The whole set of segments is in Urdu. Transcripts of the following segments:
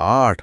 8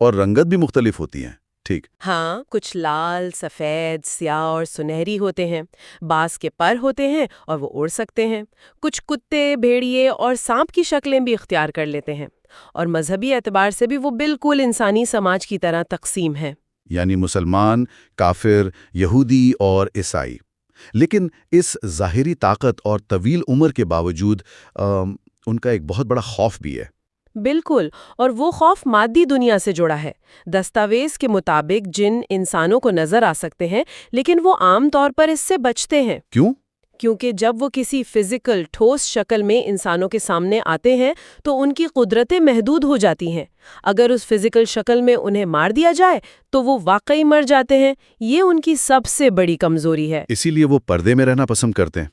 اور رنگت بھی مختلف ہوتی ہیں، ٹھیک۔ ہاں، کچھ لال، سفید، سیاہ اور سنہری ہوتے ہیں۔ باز کے پر ہوتے ہیں اور وہ اڑ سکتے ہیں۔ کچھ کتے، بھیڑیے اور سانپ کی شکلیں بھی اختیار کر لیتے ہیں، اور مذہبی اعتبار سے بھی وہ بالکل انسانی سماج کی طرح تقسیم ہیں۔ یعنی مسلمان، کافر، یہودی اور عیسائی۔ لیکن اس ظاہری طاقت اور طویل عمر کے باوجود ان کا ایک بہت بڑا خوف بھی ہے۔ بالکل، اور وہ خوف مادی دنیا سے جڑا ہے۔ دستاویز کے مطابق جن انسانوں کو نظر آ سکتے ہیں، لیکن وہ عام طور پر اس سے بچتے ہیں۔ کیوں؟ کیونکہ جب وہ کسی فزیکل ٹھوس شکل میں انسانوں کے سامنے آتے ہیں تو ان کی قدرتیں محدود ہو جاتی ہیں۔ اگر اس فزیکل شکل میں انہیں مار دیا جائے تو وہ واقعی مر جاتے ہیں۔ یہ ان کی سب سے بڑی کمزوری ہے۔ اسی لیے وہ پردے میں رہنا پسند کرتے ہیں۔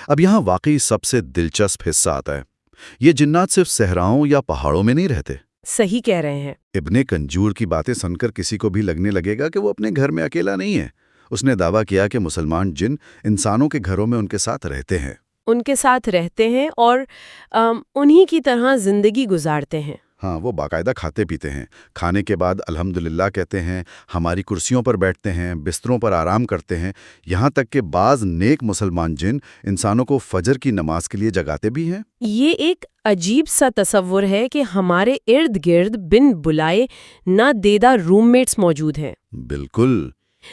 اب یہاں واقعی سب سے دلچسپ حصہ آتا ہے۔ یہ جنات صرف صحراؤں یا پہاڑوں میں نہیں رہتے۔ صحیح کہہ رہے ہیں۔ ابن کنجور کی باتیں سن کر کسی کو بھی لگنے لگے گا کہ وہ اپنے گھر میں اکیلا نہیں ہے۔ اس نے دعویٰ کیا کہ مسلمان جن انسانوں کے گھروں میں ان کے ساتھ رہتے ہیں، اور انہی کی طرح زندگی گزارتے ہیں۔ ہاں، وہ باقاعدہ کھاتے پیتے ہیں، کھانے کے بعد الحمدللہ کہتے ہیں، ہماری کرسیوں پر بیٹھتے ہیں، بستروں پر آرام کرتے ہیں، یہاں تک کہ بعض نیک مسلمان جن انسانوں کو فجر کی نماز کے لیے جگاتے بھی ہیں۔ یہ ایک عجیب سا تصور ہے کہ ہمارے ارد گرد بن بلائے نہ دیدہ روم میٹس موجود ہیں۔ بالکل۔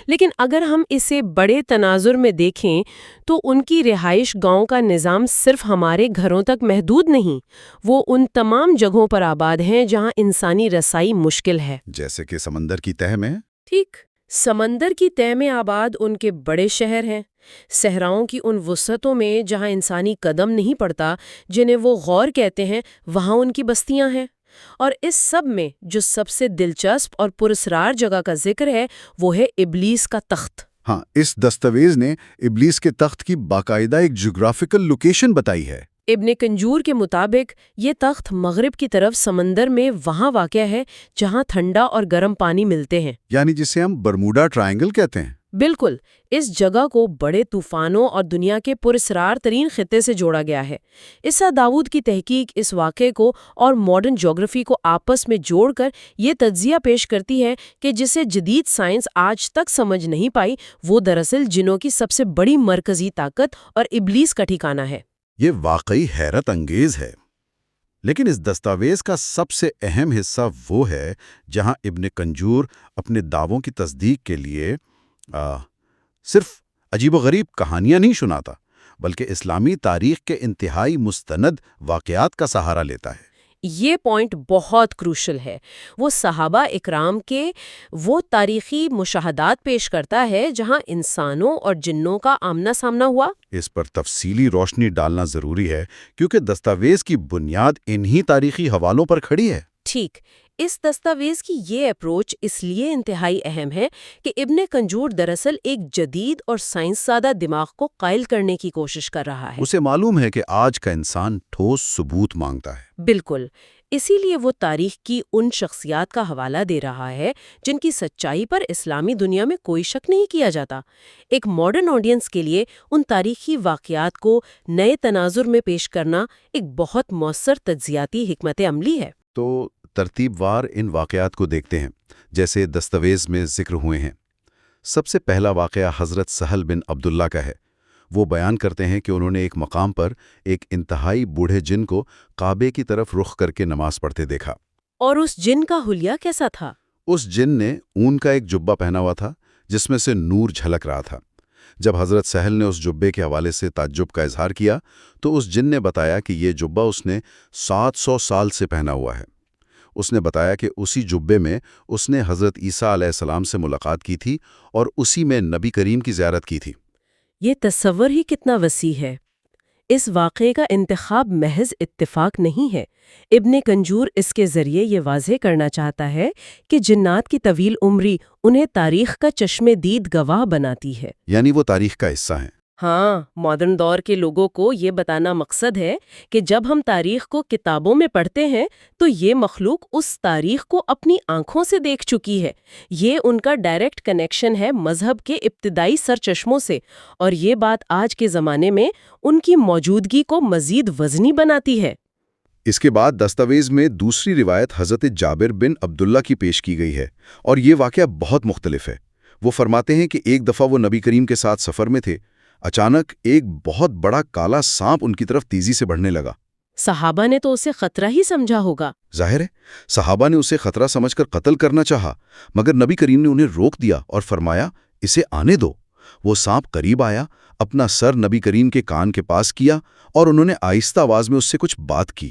لیکن اگر ہم اسے بڑے تناظر میں دیکھیں تو ان کی رہائش گاؤں کا نظام صرف ہمارے گھروں تک محدود نہیں، وہ ان تمام جگہوں پر آباد ہیں جہاں انسانی رسائی مشکل ہے۔ جیسے کہ سمندر کی تہہ میں۔ ٹھیک، سمندر کی تہہ میں آباد ان کے بڑے شہر ہیں، صحراؤں کی ان وسعتوں میں جہاں انسانی قدم نہیں پڑتا، جنہیں وہ غور کہتے ہیں، وہاں ان کی بستیاں ہیں۔ اور اس سب میں جو سب سے دلچسپ اور پراسرار جگہ کا ذکر ہے وہ ہے ابلیس کا تخت۔ ہاں، اس دستاویز نے ابلیس کے تخت کی باقاعدہ ایک جغرافیکل لوکیشن بتائی ہے۔ ابن کنجور کے مطابق یہ تخت مغرب کی طرف سمندر میں وہاں واقع ہے جہاں ٹھنڈا اور گرم پانی ملتے ہیں، یعنی جسے ہم برموڈا ٹرائنگل کہتے ہیں۔ بالکل، اس جگہ کو بڑے طوفانوں اور دنیا کے پراسرار ترین خطے سے جوڑا گیا ہے۔ عیسیٰ داؤد کی تحقیق اس واقعے کو اور ماڈرن جغرافی کو آپس میں جوڑ کر یہ تجزیہ پیش کرتی ہے کہ جسے جدید سائنس آج تک سمجھ نہیں پائی، وہ دراصل جنوں کی سب سے بڑی مرکزی طاقت اور ابلیس کا ٹھکانہ ہے۔ یہ واقعی حیرت انگیز ہے۔ لیکن اس دستاویز کا سب سے اہم حصہ وہ ہے جہاں ابن کنجور اپنے دعووں کی تصدیق کے لیے صرف عجیب و غریب کہانیاں نہیں سناتا، بلکہ اسلامی تاریخ کے انتہائی مستند واقعات کا سہارا لیتا ہے۔ یہ پوائنٹ بہت کروشل ہے۔ وہ صحابہ اکرام کے وہ تاریخی مشاہدات پیش کرتا ہے جہاں انسانوں اور جنوں کا آمنا سامنا ہوا۔ اس پر تفصیلی روشنی ڈالنا ضروری ہے کیونکہ دستاویز کی بنیاد انہی تاریخی حوالوں پر کھڑی ہے۔ ٹھیک، اس دستاویز کی یہ اپروچ اس لیے انتہائی اہم ہے کہ ابن کنجور دراصل ایک جدید اور سائنس زدہ دماغ کو قائل کرنے کی کوشش کر رہا ہے۔ اسے معلوم ہے کہ آج کا انسان ٹھوس ثبوت مانگتا ہے۔ بالکل، اسی لیے وہ تاریخ کی ان شخصیات کا حوالہ دے رہا ہے جن کی سچائی پر اسلامی دنیا میں کوئی شک نہیں کیا جاتا۔ ایک ماڈرن آڈینس کے لیے ان تاریخی واقعات کو نئے تناظر میں پیش کرنا ایک بہت مؤثر تجزیاتی حکمت عملی ہے۔ تو ترتیب وار ان واقعات کو دیکھتے ہیں جیسے دستاویز میں ذکر ہوئے ہیں۔ سب سے پہلا واقعہ حضرت سہل بن عبداللہ کا ہے۔ وہ بیان کرتے ہیں کہ انہوں نے ایک مقام پر ایک انتہائی بوڑھے جن کو کعبے کی طرف رخ کر کے نماز پڑھتے دیکھا۔ اور اس جن کا حلیہ کیسا تھا؟ اس جن نے اون کا ایک جبہ پہنا ہوا تھا جس میں سے نور جھلک رہا تھا۔ جب حضرت سہل نے اس جبے کے حوالے سے تعجب کا اظہار کیا تو اس جن نے بتایا کہ یہ جبہ اس نے 700 سال سے پہنا ہوا ہے۔ اس نے بتایا کہ اسی جبے میں اس نے حضرت عیسیٰ علیہ السلام سے ملاقات کی تھی اور اسی میں نبی کریم کی زیارت کی تھی۔ یہ تصور ہی کتنا وسیع ہے۔ اس واقعے کا انتخاب محض اتفاق نہیں ہے۔ ابن کنجور اس کے ذریعے یہ واضح کرنا چاہتا ہے کہ جنات کی طویل عمری انہیں تاریخ کا چشم دید گواہ بناتی ہے۔ یعنی وہ تاریخ کا حصہ ہیں۔ ہاں، ماڈرن دور کے لوگوں کو یہ بتانا مقصد ہے کہ جب ہم تاریخ کو کتابوں میں پڑھتے ہیں تو یہ مخلوق اس تاریخ کو اپنی آنکھوں سے دیکھ چکی ہے۔ یہ ان کا ڈائریکٹ کنیکشن ہے مذہب کے ابتدائی سرچشموں سے، اور یہ بات آج کے زمانے میں ان کی موجودگی کو مزید وزنی بناتی ہے۔ اس کے بعد دستاویز میں دوسری روایت حضرت جابر بن عبداللہ کی پیش کی گئی ہے، اور یہ واقعہ بہت مختلف ہے۔ وہ فرماتے ہیں کہ ایک دفعہ وہ نبی کریم کے ساتھ سفر میں تھے، اچانک ایک بہت بڑا کالا سانپ ان کی طرف تیزی سے بڑھنے لگا۔ صحابہ نے تو اسے خطرہ ہی سمجھا ہوگا۔ ظاہر ہے صحابہ نے اسے خطرہ سمجھ کر قتل کرنا چاہا، مگر نبی کریم نے انہیں روک دیا اور فرمایا اسے آنے دو۔ وہ سانپ قریب آیا، اپنا سر نبی کریم کے کان کے پاس کیا اور انہوں نے آہستہ آواز میں اس سے کچھ بات کی۔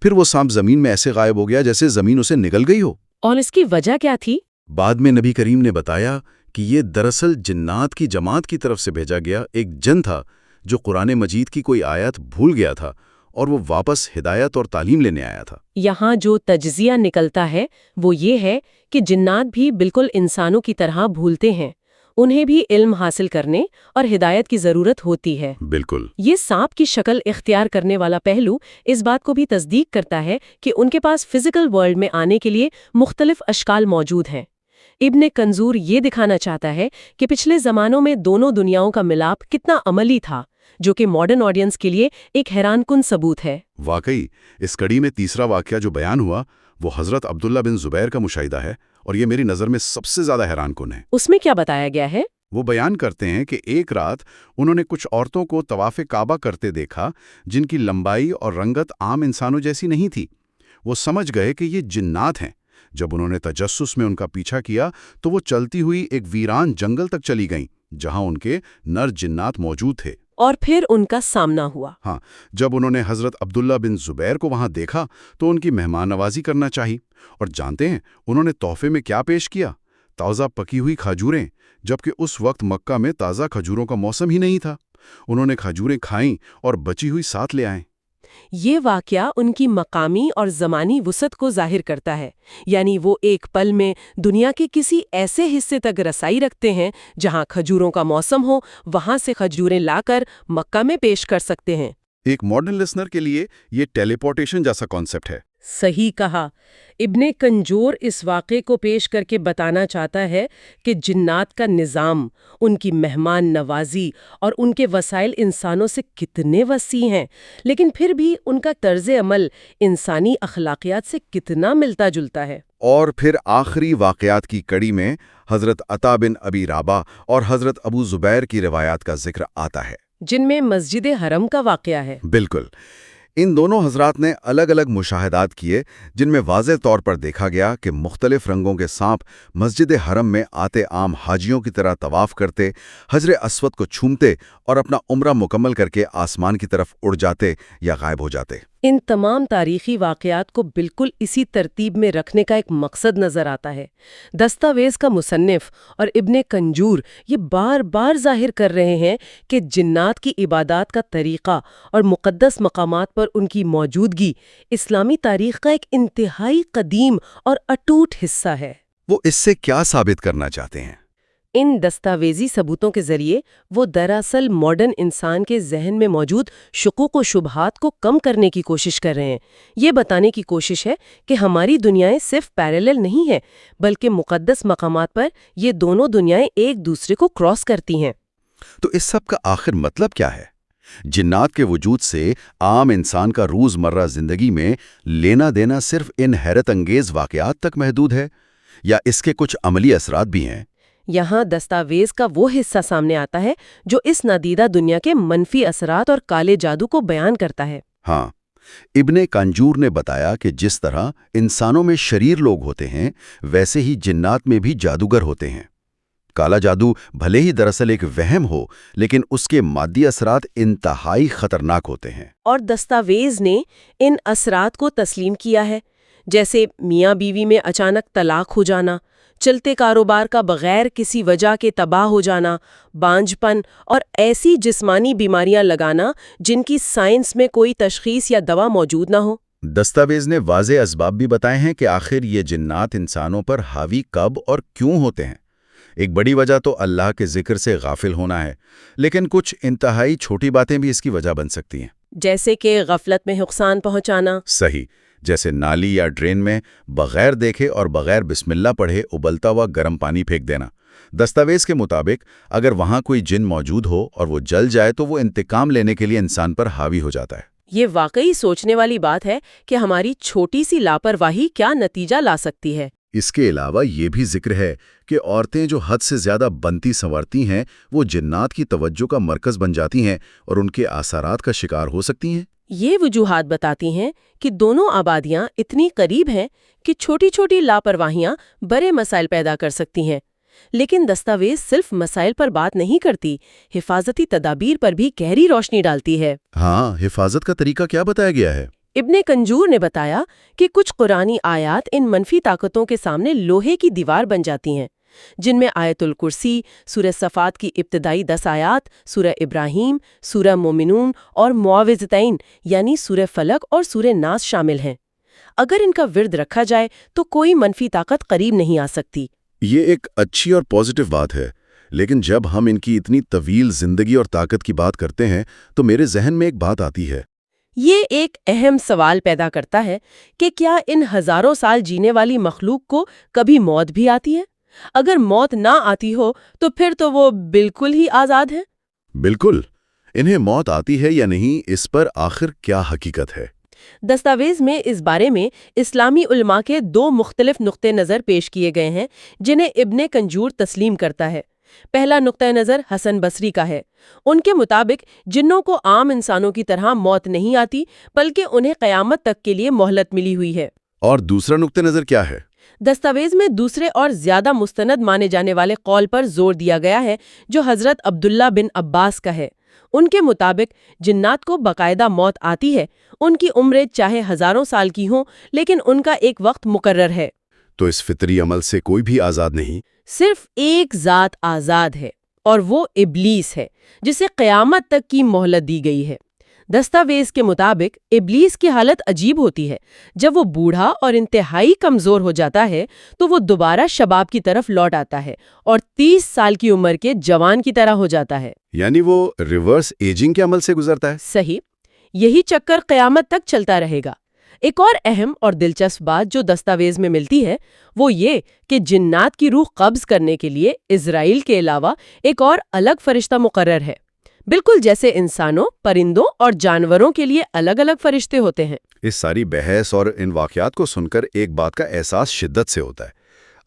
پھر وہ سانپ زمین میں ایسے غائب ہو گیا جیسے زمین اسے نگل گئی ہو۔ اور اس کی وجہ کیا تھی؟ بعد میں نبی کریم نے بتایا کہ یہ دراصل جنات کی جماعت کی طرف سے بھیجا گیا ایک جن تھا جو قرآن مجید کی کوئی آیت بھول گیا تھا، اور وہ واپس ہدایت اور تعلیم لینے آیا تھا۔ یہاں جو تجزیہ نکلتا ہے وہ یہ ہے کہ جنات بھی بالکل انسانوں کی طرح بھولتے ہیں، انہیں بھی علم حاصل کرنے اور ہدایت کی ضرورت ہوتی ہے۔ بالکل۔ یہ سانپ کی شکل اختیار کرنے والا پہلو اس بات کو بھی تصدیق کرتا ہے کہ ان کے پاس فزیکل ورلڈ میں آنے کے لیے مختلف اشکال موجود ہیں۔ ابن کنزور یہ دکھانا چاہتا ہے کہ پچھلے زمانوں میں دونوں دنیاؤں کا ملاپ کتنا عملی تھا، جو کہ ماڈرن آڈینس کے لیے ایک حیران کن ثبوت ہے۔ واقعی اس کڑی میں تیسرا واقعہ جو بیان ہوا وہ حضرت عبداللہ بن زبیر کا مشاہدہ ہے، اور یہ میری نظر میں سب سے زیادہ حیران کن ہے۔ اس میں کیا بتایا گیا ہے؟ وہ بیان کرتے ہیں کہ ایک رات انہوں نے کچھ عورتوں کو طواف کعبہ کرتے دیکھا جن کی لمبائی اور رنگت عام انسانوں جیسی نہیں تھی۔ وہ سمجھ گئے کہ یہ جنات ہیں۔ جب انہوں نے تجسس میں ان کا پیچھا کیا تو وہ چلتی ہوئی ایک ویران جنگل تک چلی گئیں جہاں ان کے نر جنات موجود تھے۔ اور پھر ان کا سامنا ہوا۔ ہاں، جب انہوں نے حضرت عبداللہ بن زبیر کو وہاں دیکھا تو ان کی مہمان نوازی کرنا چاہی، اور جانتے ہیں انہوں نے تحفے میں کیا پیش کیا؟ تازہ پکی ہوئی کھجوریں، جبکہ اس وقت مکہ میں تازہ کھجوروں کا موسم ہی نہیں تھا۔ انہوں نے کھجوریں کھائیں اور بچی ہوئی ساتھ لے آئیں۔ یہ واقعہ ان کی مقامی اور زمانی وسعت کو ظاہر کرتا ہے، یعنی وہ ایک پل میں دنیا کے کسی ایسے حصے تک رسائی رکھتے ہیں جہاں کھجوروں کا موسم ہو، وہاں سے کھجوریں لا کر مکہ میں پیش کر سکتے ہیں۔ ایک ماڈرن لسنر کے لیے یہ ٹیلی پورٹیشن جیسا کانسیپٹ ہے۔ صحیح کہا۔ ابن کنجور اس واقعے کو پیش کر کے بتانا چاہتا ہے کہ جنات کا نظام، ان کی مہمان نوازی اور ان کے وسائل انسانوں سے کتنے وسیع ہیں، لیکن پھر بھی ان کا طرز عمل انسانی اخلاقیات سے کتنا ملتا جلتا ہے۔ اور پھر آخری واقعات کی کڑی میں حضرت عطا بن ابی رابہ اور حضرت ابو زبیر کی روایات کا ذکر آتا ہے، جن میں مسجد حرم کا واقعہ ہے۔ بالکل۔ ان دونوں حضرات نے الگ الگ مشاہدات کیے جن میں واضح طور پر دیکھا گیا کہ مختلف رنگوں کے سانپ مسجد حرم میں آتے عام حاجیوں کی طرح طواف کرتے، حجر اسود کو چھومتے اور اپنا عمرہ مکمل کر کے آسمان کی طرف اڑ جاتے یا غائب ہو جاتے۔ ان تمام تاریخی واقعات کو بالکل اسی ترتیب میں رکھنے کا ایک مقصد نظر آتا ہے۔ دستاویز کا مصنف اور ابن کنجور یہ بار بار ظاہر کر رہے ہیں کہ جنات کی عبادات کا طریقہ اور مقدس مقامات پر ان کی موجودگی اسلامی تاریخ کا ایک انتہائی قدیم اور اٹوٹ حصہ ہے۔ وہ اس سے کیا ثابت کرنا چاہتے ہیں؟ ان دستاویزی ثبوتوں کے ذریعے وہ دراصل ماڈرن انسان کے ذہن میں موجود شکوک و شبہات کو کم کرنے کی کوشش کر رہے ہیں۔ یہ بتانے کی کوشش ہے کہ ہماری دنیایں صرف پیرالل نہیں ہیں، بلکہ مقدس مقامات پر یہ دونوں دنیایں ایک دوسرے کو کراس کرتی ہیں۔ تو اس سب کا آخر مطلب کیا ہے؟ جنات کے وجود سے عام انسان کا روزمرہ زندگی میں لینا دینا صرف ان حیرت انگیز واقعات تک محدود ہے، یا اس کے کچھ عملی اثرات بھی ہیں؟ یہاں دستاویز کا وہ حصہ سامنے آتا ہے جو اس نادیدہ دنیا کے منفی اثرات اور کالے جادو کو بیان کرتا ہے۔ ہاں، ابن کنجور نے بتایا کہ جس طرح انسانوں میں شریر لوگ ہوتے ہیں، ویسے ہی جنات میں بھی جادوگر ہوتے ہیں۔ کالا جادو بھلے ہی دراصل ایک وہم ہو، لیکن اس کے مادی اثرات انتہائی خطرناک ہوتے ہیں۔ اور دستاویز نے ان اثرات کو تسلیم کیا ہے، جیسے میاں بیوی میں اچانک طلاق ہو جانا، چلتے کاروبار کا بغیر کسی وجہ کے تباہ ہو جانا، بانجھ پن اور ایسی جسمانی بیماریاں لگانا جن کی سائنس میں کوئی تشخیص یا دوا موجود نہ ہو۔ دستاویز نے واضح اسباب بھی بتائے ہیں کہ آخر یہ جنات انسانوں پر حاوی کب اور کیوں ہوتے ہیں۔ ایک بڑی وجہ تو اللہ کے ذکر سے غافل ہونا ہے، لیکن کچھ انتہائی چھوٹی باتیں بھی اس کی وجہ بن سکتی ہیں، جیسے کہ غفلت میں نقصان پہنچانا۔ صحیح، جیسے نالی یا ڈرین میں بغیر دیکھے اور بغیر بسم اللہ پڑھے ابلتا ہوا گرم پانی پھینک دینا۔ دستاویز کے مطابق اگر وہاں کوئی جن موجود ہو اور وہ جل جائے تو وہ انتقام لینے کے لیے انسان پر حاوی ہو جاتا ہے۔ یہ واقعی سوچنے والی بات ہے کہ ہماری چھوٹی سی لاپرواہی کیا نتیجہ لا سکتی ہے۔ اس کے علاوہ یہ بھی ذکر ہے کہ عورتیں جو حد سے زیادہ بنتی سنورتی ہیں وہ جنات کی توجہ کا مرکز بن جاتی ہیں اور ان کے اثرات کا شکار ہو سکتی ہیں۔ یہ وجوہات بتاتی ہیں کہ دونوں آبادیاں اتنی قریب ہیں کہ چھوٹی چھوٹی لاپرواہیاں بڑے مسائل پیدا کر سکتی ہیں۔ لیکن دستاویز صرف مسائل پر بات نہیں کرتی، حفاظتی تدابیر پر بھی گہری روشنی ڈالتی ہے۔ ہاں، حفاظت کا طریقہ کیا بتایا گیا ہے؟ ابن کنجور نے بتایا کہ کچھ قرآنی آیات ان منفی طاقتوں کے سامنے لوہے کی دیوار بن جاتی ہیں، جن میں آیت الکرسی، سورہ صفات کی ابتدائی 10 آیات، سورہ ابراہیم، سورہ مومنون اور معوذتین یعنی سورہ فلق اور سورہ ناس شامل ہیں۔ اگر ان کا ورد رکھا جائے تو کوئی منفی طاقت قریب نہیں آ سکتی۔ یہ ایک اچھی اور پازیٹیو بات ہے، لیکن جب ہم ان کی اتنی طویل زندگی اور طاقت کی بات کرتے ہیں تو میرے ذہن میں ایک بات آتی ہے۔ یہ ایک اہم سوال پیدا کرتا ہے کہ کیا ان ہزاروں سال جینے والی مخلوق کو کبھی موت بھی آتی ہے؟ اگر موت نہ آتی ہو تو پھر تو وہ بالکل ہی آزاد ہے۔ بالکل، انہیں موت آتی ہے یا نہیں، اس پر آخر کیا حقیقت ہے؟ دستاویز میں اس بارے میں اسلامی علماء کے 2 مختلف نقطۂ نظر پیش کیے گئے ہیں جنہیں ابن کنجور تسلیم کرتا ہے۔ پہلا نقطۂ نظر حسن بصری کا ہے۔ ان کے مطابق جنوں کو عام انسانوں کی طرح موت نہیں آتی، بلکہ انہیں قیامت تک کے لیے مہلت ملی ہوئی ہے۔ اور دوسرا نقطۂ نظر کیا ہے؟ دستاویز میں دوسرے اور زیادہ مستند مانے جانے والے قول پر زور دیا گیا ہے جو حضرت عبداللہ بن عباس کا ہے۔ ان کے مطابق جنات کو باقاعدہ موت آتی ہے، ان کی عمریں چاہے ہزاروں سال کی ہوں، لیکن ان کا ایک وقت مقرر ہے۔ تو اس فطری عمل سے کوئی بھی آزاد نہیں؟ صرف ایک ذات آزاد ہے اور وہ ابلیس ہے، جسے قیامت تک کی مہلت دی گئی ہے۔ دستاویز کے مطابق ابلیس کی حالت عجیب ہوتی ہے۔ جب وہ بوڑھا اور انتہائی کمزور ہو جاتا ہے تو وہ دوبارہ شباب کی طرف لوٹ آتا ہے اور 30 سال کی عمر کے جوان کی طرح ہو جاتا ہے۔ یعنی وہ ریورس ایجنگ کے عمل سے گزرتا ہے؟ صحیح، یہی چکر قیامت تک چلتا رہے گا۔ ایک اور اہم اور دلچسپ بات جو دستاویز میں ملتی ہے وہ یہ کہ جنات کی روح قبض کرنے کے لیے اسرائیل کے علاوہ ایک اور الگ فرشتہ مقرر ہے، بالکل جیسے انسانوں، پرندوں اور جانوروں کے لیے الگ الگ فرشتے ہوتے ہیں۔ اس ساری بحث اور ان واقعات کو سن کر ایک بات کا احساس شدت سے ہوتا ہے۔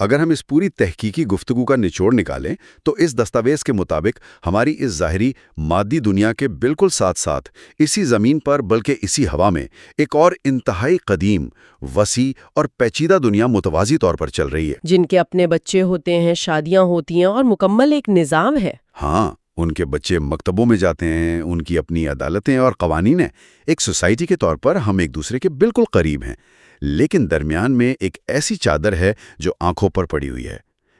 اگر ہم اس پوری تحقیقی گفتگو کا نچوڑ نکالیں تو اس دستاویز کے مطابق ہماری اس ظاہری مادی دنیا کے بالکل ساتھ ساتھ اسی زمین پر بلکہ اسی ہوا میں ایک اور انتہائی قدیم، وسیع اور پیچیدہ دنیا متوازی طور پر چل رہی ہے، جن کے اپنے بچے ہوتے ہیں، شادیاں ہوتی ہیں اور مکمل ایک نظام ہے۔ ہاں، ان کے بچے مکتبوں میں جاتے ہیں، ان کی اپنی عدالتیں اور قوانین ہیں۔ ایک سوسائٹی کے طور پر ہم ایک دوسرے کے بالکل قریب ہیں، لیکن درمیان میں ایک ایسی چادر ہے جو آنکھوں پر پڑی ہوئی ہے۔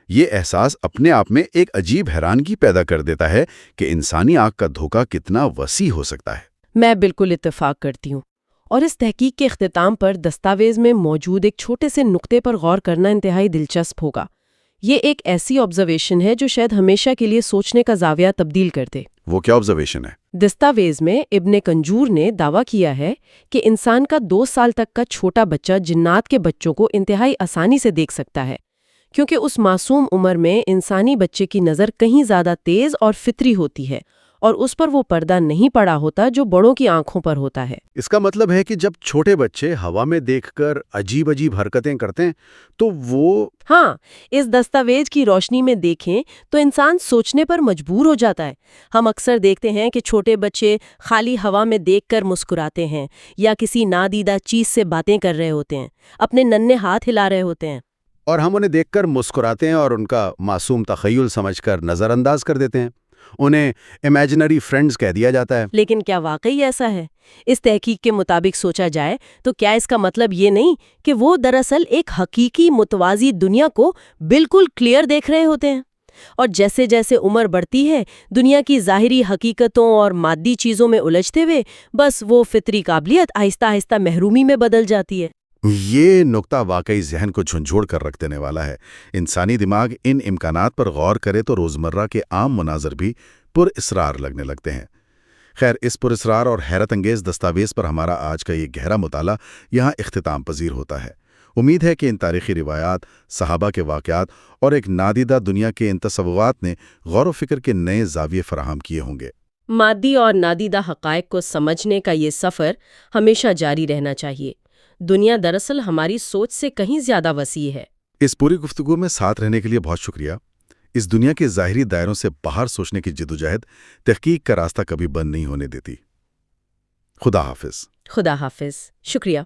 یہ احساس اپنے آپ میں ایک عجیب حیرانگی پیدا کر دیتا ہے کہ انسانی آنکھ کا دھوکہ کتنا وسیع ہو سکتا ہے۔ میں بالکل اتفاق کرتی ہوں، اور اس تحقیق کے اختتام پر دستاویز میں موجود ایک چھوٹے سے نقطے پر غور کرنا انتہائی دلچسپ ہوگا۔ یہ ایک ایسی آبزرویشن ہے جو شاید ہمیشہ کے لیے سوچنے کا زاویہ تبدیل کر دے۔ وہ کیا آبزرویشن ہے؟ دستاویز میں ابن کنجور نے دعویٰ کیا ہے کہ انسان کا 2 سال تک کا چھوٹا بچہ جنات کے بچوں کو انتہائی آسانی سے دیکھ سکتا ہے، کیونکہ اس معصوم عمر میں انسانی بچے کی نظر کہیں زیادہ تیز اور فطری ہوتی ہے، اور اس پر وہ پردہ نہیں پڑا ہوتا جو بڑوں کی آنکھوں پر ہوتا ہے۔ اس کا مطلب ہے کہ جب چھوٹے بچے ہوا میں دیکھ کر عجیب عجیب حرکتیں کرتے ہیں تو وہ ہاں، اس دستاویز کی روشنی میں دیکھیں تو انسان سوچنے پر مجبور ہو جاتا ہے۔ ہم اکثر دیکھتے ہیں کہ چھوٹے بچے خالی ہوا میں دیکھ کر مسکراتے ہیں یا کسی نادیدہ چیز سے باتیں کر رہے ہوتے ہیں، اپنے ننھے ہاتھ ہلا رہے ہوتے ہیں، اور ہم انہیں دیکھ کر مسکراتے ہیں اور ان کا معصوم تخیل سمجھ کر نظر انداز کر دیتے ہیں۔ انہیں امیجنری فرینڈز کہہ دیا جاتا ہے۔ لیکن کیا واقعی ایسا ہے؟ اس تحقیق کے مطابق سوچا جائے تو کیا اس کا مطلب یہ نہیں کہ وہ دراصل ایک حقیقی متوازی دنیا کو بالکل کلیئر دیکھ رہے ہوتے ہیں؟ اور جیسے جیسے عمر بڑھتی ہے، دنیا کی ظاہری حقیقتوں اور مادی چیزوں میں الجھتے ہوئے بس وہ فطری قابلیت آہستہ آہستہ محرومی میں بدل جاتی ہے۔ یہ نقطہ واقعی ذہن کو جھنجھوڑ کر رکھ دینے والا ہے۔ انسانی دماغ ان امکانات پر غور کرے تو روزمرہ کے عام مناظر بھی پر اسرار لگنے لگتے ہیں۔ خیر، اس پر اسرار اور حیرت انگیز دستاویز پر ہمارا آج کا یہ گہرا مطالعہ یہاں اختتام پذیر ہوتا ہے۔ امید ہے کہ ان تاریخی روایات، صحابہ کے واقعات اور ایک نادیدہ دنیا کے ان تصورات نے غور و فکر کے نئے زاویے فراہم کیے ہوں گے۔ مادی اور نادیدہ حقائق کو سمجھنے کا یہ سفر ہمیشہ جاری رہنا چاہیے۔ دنیا دراصل ہماری سوچ سے کہیں زیادہ وسیع ہے۔ اس پوری گفتگو میں ساتھ رہنے کے لیے بہت شکریہ۔ اس دنیا کے ظاہری دائروں سے باہر سوچنے کی جدوجہد تحقیق کا راستہ کبھی بند نہیں ہونے دیتی۔ خدا حافظ۔ خدا حافظ۔ شکریہ۔